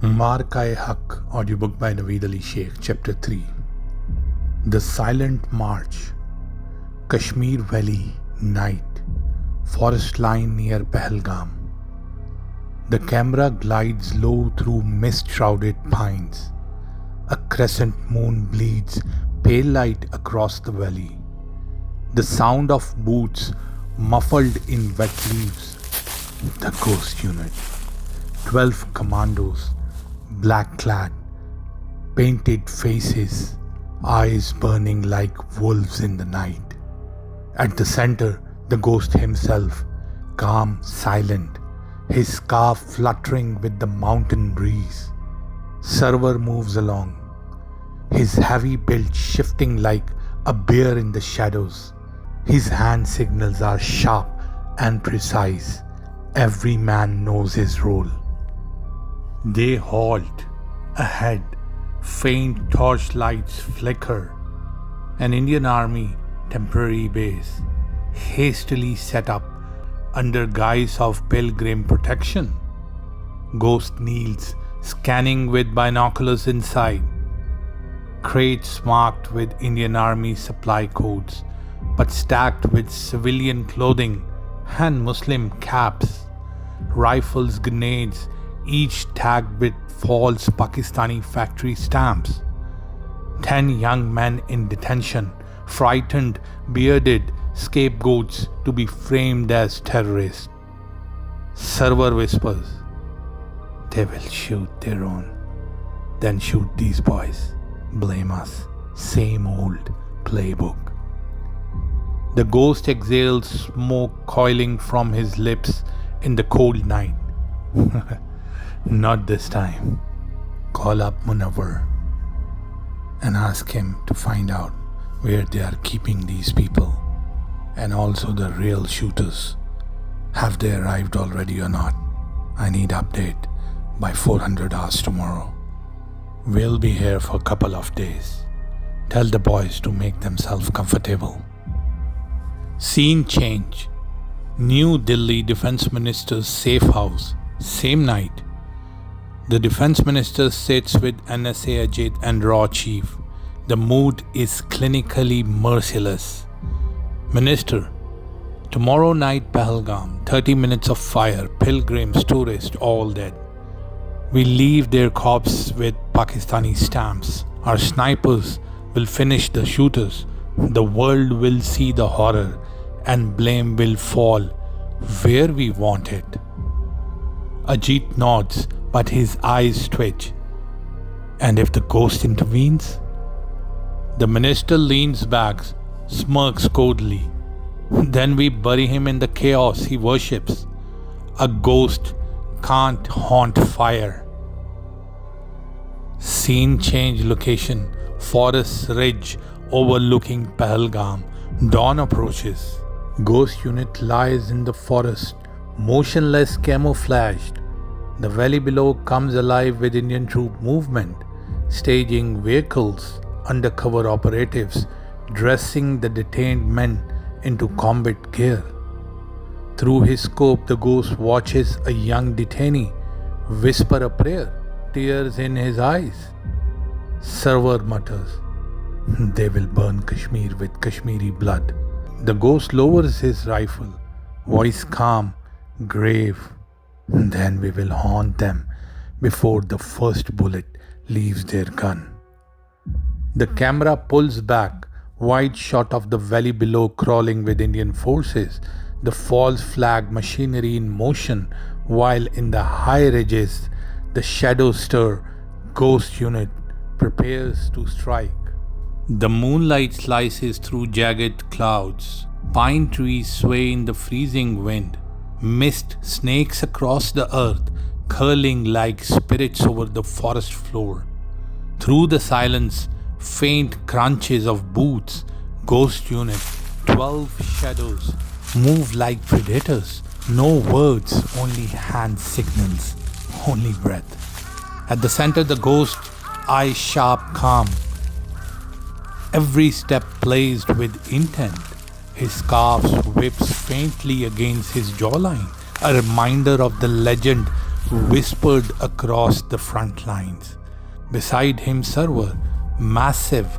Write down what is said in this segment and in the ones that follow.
Maarka audiobook by Naveed Sheikh, Chapter 3. The Silent March. Kashmir Valley, night. Forest line near Pahalgam. The camera glides low through mist-shrouded pines. A crescent moon bleeds pale light across the valley. The sound of boots muffled in wet leaves. The ghost unit. 12 commandos, black-clad, painted faces, eyes burning like wolves in the night. At the center, the ghost himself, calm, silent, his scarf fluttering with the mountain breeze. Server moves along, his heavy build shifting like a bear in the shadows. His hand signals are sharp and precise. Every man knows his role. They halt. Ahead, faint torchlights flicker. An Indian Army temporary base, hastily set up under guise of pilgrim protection. Ghost kneels, scanning with binoculars inside. Crates marked with Indian Army supply codes, but stacked with civilian clothing and Muslim caps. Rifles, grenades, each tagged with false Pakistani factory stamps. 10 young men in detention, frightened, bearded scapegoats to be framed as terrorists. Server whispers, "They will shoot their own, then shoot these boys, blame us, same old playbook." The ghost exhales smoke coiling from his lips in the cold night. "Not this time. Call up Manawar and ask him to find out where they are keeping these people, and also the real shooters. Have they arrived already or not? I need update by 400 hours tomorrow. We'll be here for a couple of days. Tell the boys to make themselves comfortable." Scene change. New Delhi Defense Minister's safe house. Same night. The Defense Minister sits with NSA Ajit and RAW Chief. The mood is clinically merciless. "Minister, tomorrow night Pahalgam, 30 minutes of fire, pilgrims, tourists, all dead. We leave their corpses with Pakistani stamps. Our snipers will finish the shooters. The world will see the horror and blame will fall where we want it." Ajit nods, but his eyes twitch. "And if the ghost intervenes?" The minister leans back, smirks coldly. "Then we bury him in the chaos he worships. A ghost can't haunt fire." Scene change location. Forest ridge overlooking Pahalgam. Dawn approaches. Ghost unit lies in the forest, motionless, camouflaged. The valley below comes alive with Indian troop movement, staging vehicles, undercover operatives, dressing the detained men into combat gear. Through his scope, the ghost watches a young detainee whisper a prayer, tears in his eyes. Server mutters, "They will burn Kashmir with Kashmiri blood." The ghost lowers his rifle, voice calm, grave. "Then we will haunt them before the first bullet leaves their gun." The camera pulls back, wide shot of the valley below crawling with Indian forces, the false flag machinery in motion, while in the high ridges the shadows stir. Ghost unit prepares to strike. The moonlight slices through jagged clouds. Pine trees sway in the freezing wind. Mist snakes across the earth, curling like spirits over the forest floor. Through the silence, faint crunches of boots. Ghost unit, 12 shadows, move like predators. No words, only hand signals, only breath. At the center, the ghost, eyes sharp, calm. Every step placed with intent. His scarf whips faintly against his jawline, a reminder of the legend whispered across the front lines. Beside him, Server, massive,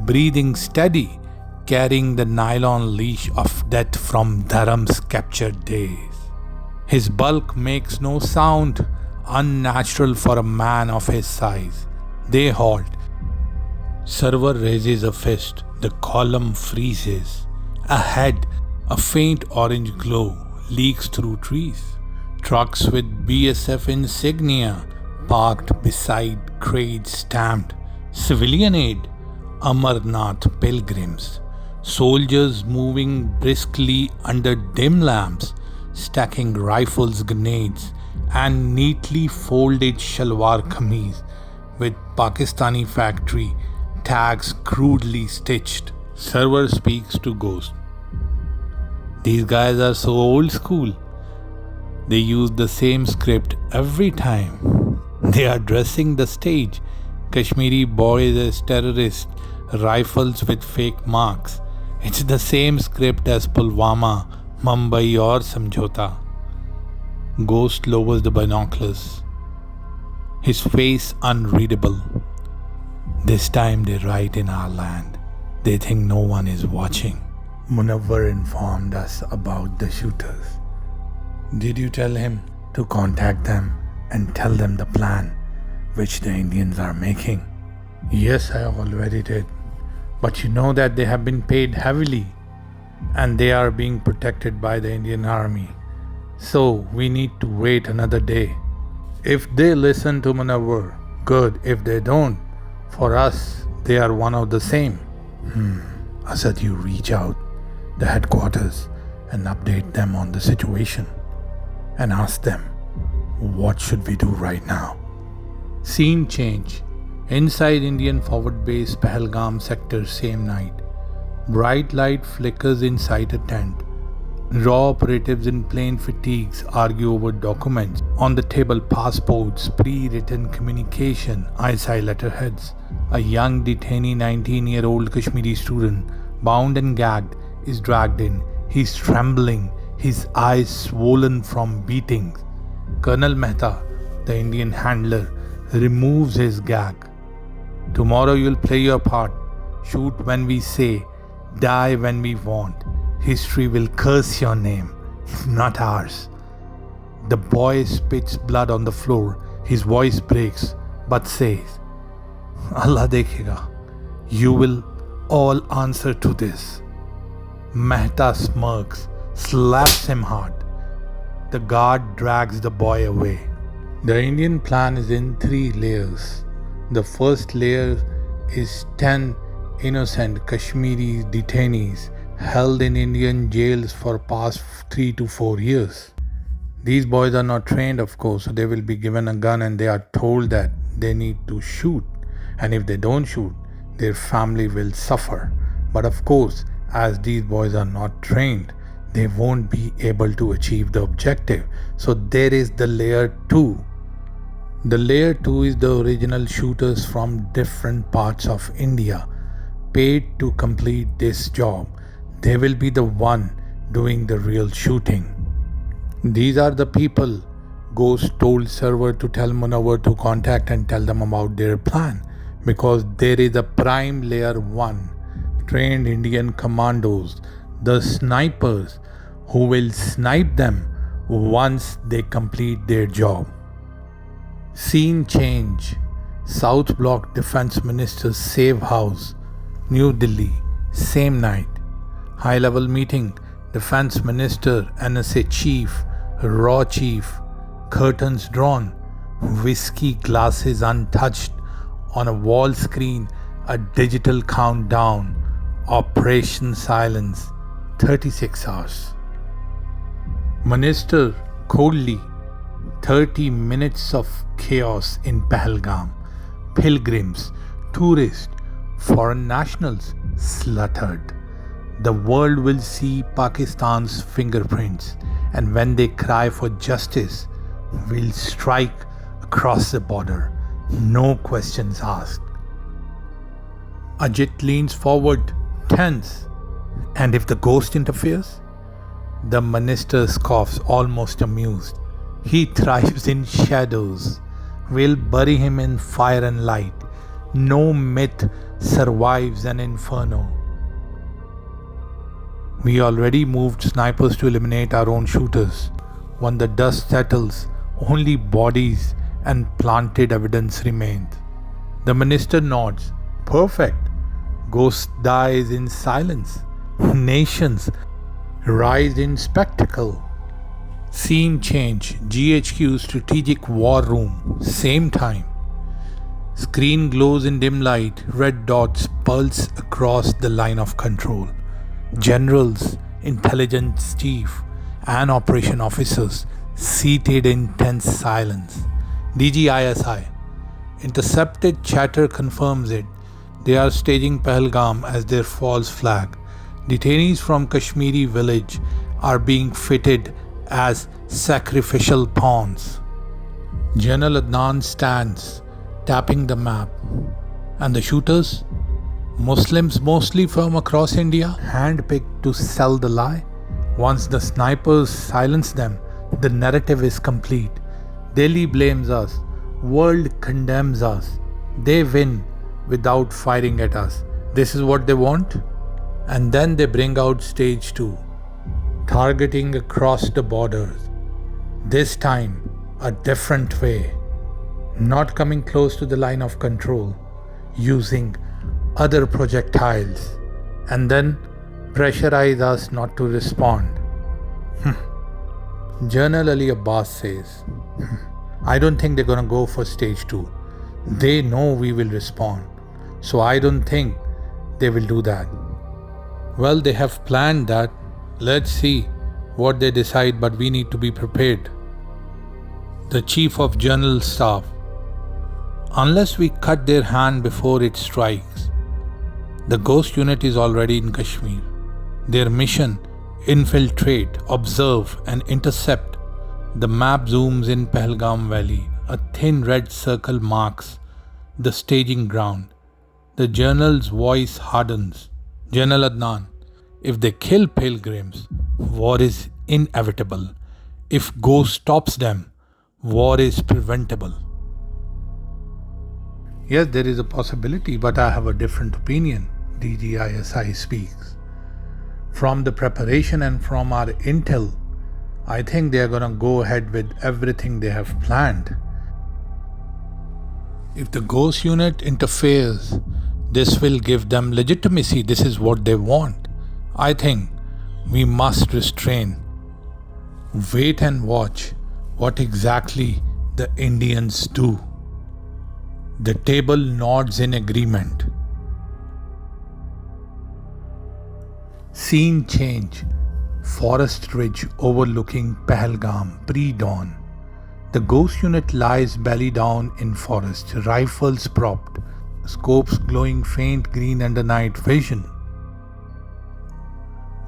breathing steady, carrying the nylon leash of death from Dharam's captured days. His bulk makes no sound, unnatural for a man of his size. They halt. Server raises a fist. The column freezes. Ahead, a faint orange glow leaks through trees. Trucks with BSF insignia parked beside crates stamped Civilian Aid, Amarnath Pilgrims. Soldiers moving briskly under dim lamps, stacking rifles, grenades, and neatly folded shalwar kameez with Pakistani factory tags crudely stitched. Server speaks to Ghost. These guys are so old school. They use the same script every time. They are dressing the stage. Kashmiri boys as terrorists, rifles with fake marks. It's the same script as Pulwama, Mumbai or Samjhota. Ghost lowers the binoculars. His face unreadable. This time they write in our land. They think no one is watching. Manawar informed us about the shooters. Did you tell him to contact them and tell them the plan which the Indians are making? Yes, I already did. But you know that they have been paid heavily and they are being protected by the Indian army. So we need to wait another day. If they listen to Manawar, good. If they don't, for us, they are one of the same. Asad, you reach out the headquarters and update them on the situation and ask them, what should we do right now? Scene change. Inside Indian forward base Pahalgam sector same night. Bright light flickers inside a tent. Raw operatives in plain fatigues argue over documents. On the table, passports, pre-written communication, eyesight letterheads. A young detainee, 19-year-old Kashmiri student, bound and gagged, is dragged in. He's trembling, his eyes swollen from beatings. Colonel Mehta, the Indian handler, removes his gag. Tomorrow you'll play your part. Shoot when we say, die when we want. History will curse your name, not ours. The boy spits blood on the floor. His voice breaks, but says, Allah dekhega. You will all answer to this. Mehta smirks, slaps him hard. The guard drags the boy away. The Indian plan is in 3 layers. The first layer is 10 innocent Kashmiri detainees held in Indian jails for past 3 to 4 years. These boys are not trained, of course, so they will be given a gun and they are told that they need to shoot. And if they don't shoot, their family will suffer. But of course, as these boys are not trained, they won't be able to achieve the objective. So there is the layer 2. The layer 2 is the original shooters from different parts of India, paid to complete this job. They will be the one doing the real shooting. These are the people Ghost told Server to tell Manawar to contact and tell them about their plan, because there is a prime layer 1, trained Indian commandos, the snipers, who will snipe them once they complete their job. Scene change. South Block Defense Minister's safe house, New Delhi, same night. High-level meeting. Defense Minister, NSA Chief, Raw Chief, curtains drawn, whiskey glasses untouched. On a wall screen, a digital countdown. Operation Silence, 36 hours. Minister coldly, 30 minutes of chaos in Pahalgam. Pilgrims, tourists, foreign nationals slaughtered. The world will see Pakistan's fingerprints, and when they cry for justice, we'll strike across the border. No questions asked. Ajit leans forward, tense. And if the ghost interferes? The minister scoffs, almost amused. He thrives in shadows. We'll bury him in fire and light. No myth survives an inferno. We already moved snipers to eliminate our own shooters. When the dust settles, only bodies and planted evidence remains. The minister nods. Perfect. Ghost dies in silence. Nations rise in spectacle. Scene change. GHQ Strategic War Room. Same time. Screen glows in dim light. Red dots pulse across the line of control. Generals, intelligence chief, and operation officers seated in tense silence. DGISI. Intercepted chatter confirms it. They are staging Pahalgam as their false flag. Detainees from Kashmiri village are being fitted as sacrificial pawns. General Adnan stands, tapping the map. And the shooters? Muslims mostly from across India, handpicked to sell the lie. Once the snipers silence them, the narrative is complete. Delhi blames us. World condemns us. They win without firing at us. This is what they want? And then they bring out stage 2, targeting across the borders. This time, a different way. Not coming close to the line of control, using other projectiles, and then pressurize us not to respond. General Ali Abbas says, I don't think they're gonna go for stage 2. They know we will respond, so I don't think they will do that. Well, they have planned that. Let's see what they decide, but we need to be prepared. The Chief of General Staff. Unless we cut their hand before it strikes. The ghost unit is already in Kashmir. Their mission: infiltrate, observe, and intercept. The map zooms in Pahalgam Valley. A thin red circle marks the staging ground. The general's voice hardens. General Adnan, if they kill pilgrims, war is inevitable. If ghost stops them, war is preventable. Yes, there is a possibility, but I have a different opinion, DGISI speaks. From the preparation and from our intel, I think they are going to go ahead with everything they have planned. If the ghost unit interferes, this will give them legitimacy. This is what they want. I think we must restrain. Wait and watch what exactly the Indians do. The table nods in agreement. Scene change. Forest ridge overlooking Pahalgam, pre-dawn. The ghost unit lies belly down in forest, rifles propped, scopes glowing faint green under night vision.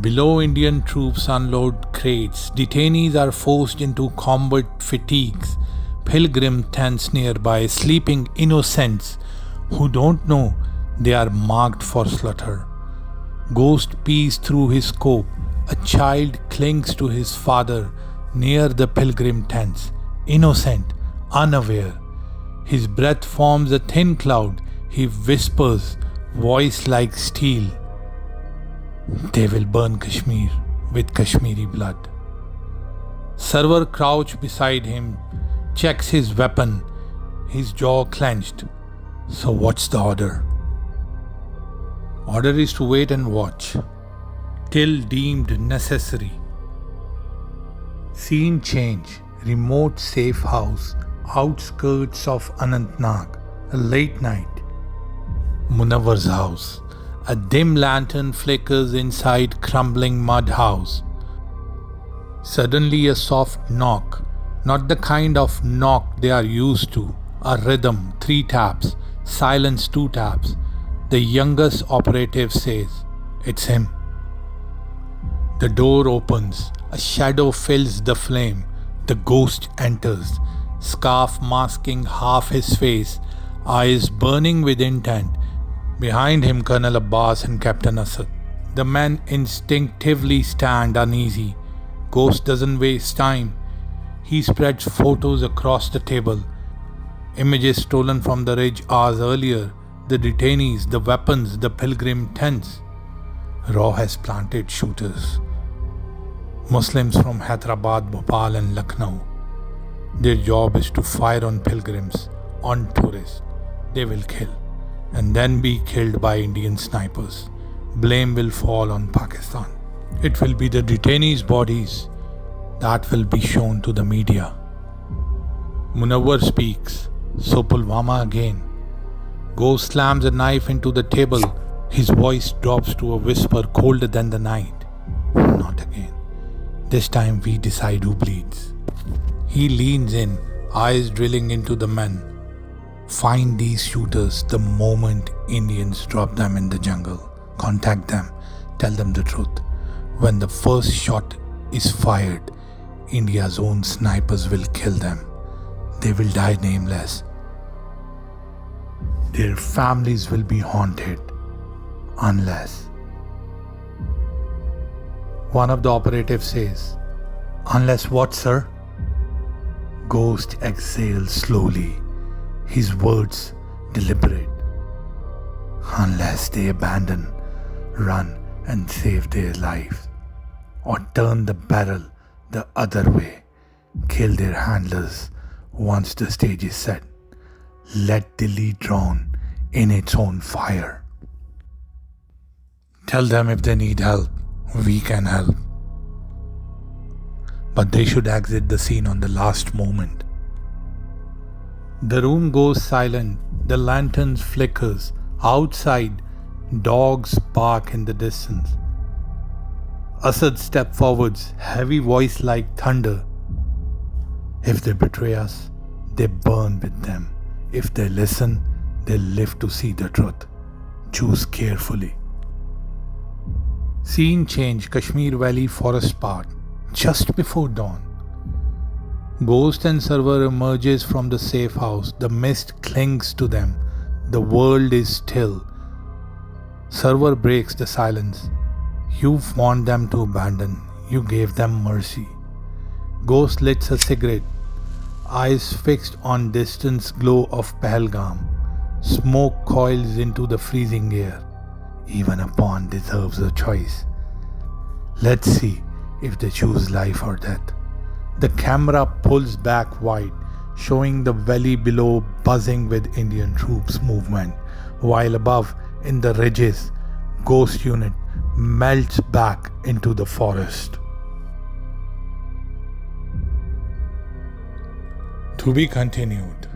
Below, Indian troops unload crates. Detainees are forced into combat fatigues. Pilgrim tents nearby, sleeping innocents who don't know they are marked for slaughter. Ghost pees through his scope. A child clings to his father near the pilgrim tents, innocent, unaware. His breath forms a thin cloud. He whispers, voice like steel. They will burn Kashmir with Kashmiri blood. Server crouched beside him, checks his weapon, his jaw clenched. So what's the order? Order is to wait and watch, till deemed necessary. Scene change. Remote safe house, outskirts of Anantnag. A late night. Munawar's house. A dim lantern flickers inside crumbling mud house. Suddenly a soft knock. Not the kind of knock they are used to. A rhythm, 3 taps. Silence, 2 taps. The youngest operative says, "It's him." The door opens. A shadow fills the flame. The ghost enters, scarf masking half his face, eyes burning with intent. Behind him, Colonel Abbas and Captain Asad. The men instinctively stand uneasy. Ghost doesn't waste time. He spreads photos across the table. Images stolen from the ridge hours earlier, the detainees, the weapons, the pilgrim tents. Raw has planted shooters. Muslims from Hyderabad, Bhopal and Lucknow. Their job is to fire on pilgrims, on tourists. They will kill and then be killed by Indian snipers. Blame will fall on Pakistan. It will be the detainees' bodies that will be shown to the media. Manawar speaks. So Pulwama again. Ghost slams a knife into the table. His voice drops to a whisper colder than the night. Not again. This time we decide who bleeds. He leans in, eyes drilling into the men. Find these shooters the moment Indians drop them in the jungle. Contact them. Tell them the truth. When the first shot is fired, India's own snipers will kill them. They will die nameless. Their families will be haunted. Unless... One of the operatives says, "Unless what, sir?" Ghost exhales slowly, his words deliberate. Unless they abandon, run and save their lives, or turn the barrel the other way, kill their handlers once the stage is set. Let the lead drown in its own fire. Tell them if they need help, we can help. But they should exit the scene on the last moment. The room goes silent, the lanterns flickers. Outside, dogs bark in the distance. Asad steps forwards, heavy voice like thunder. If they betray us, they burn with them. If they listen, they live to see the truth. Choose carefully. Scene change, Kashmir Valley forest part. Just before dawn. Ghost and server emerges from the safe house. The mist clings to them. The world is still. Server breaks the silence. You've warned them to abandon. You gave them mercy. Ghost lights a cigarette. Eyes fixed on distant glow of Pahalgam. Smoke coils into the freezing air. Even a pawn deserves a choice. Let's see if they choose life or death. The camera pulls back wide, showing the valley below buzzing with Indian troops movement, while above, in the ridges, Ghost unit melts back into the forest. To be continued.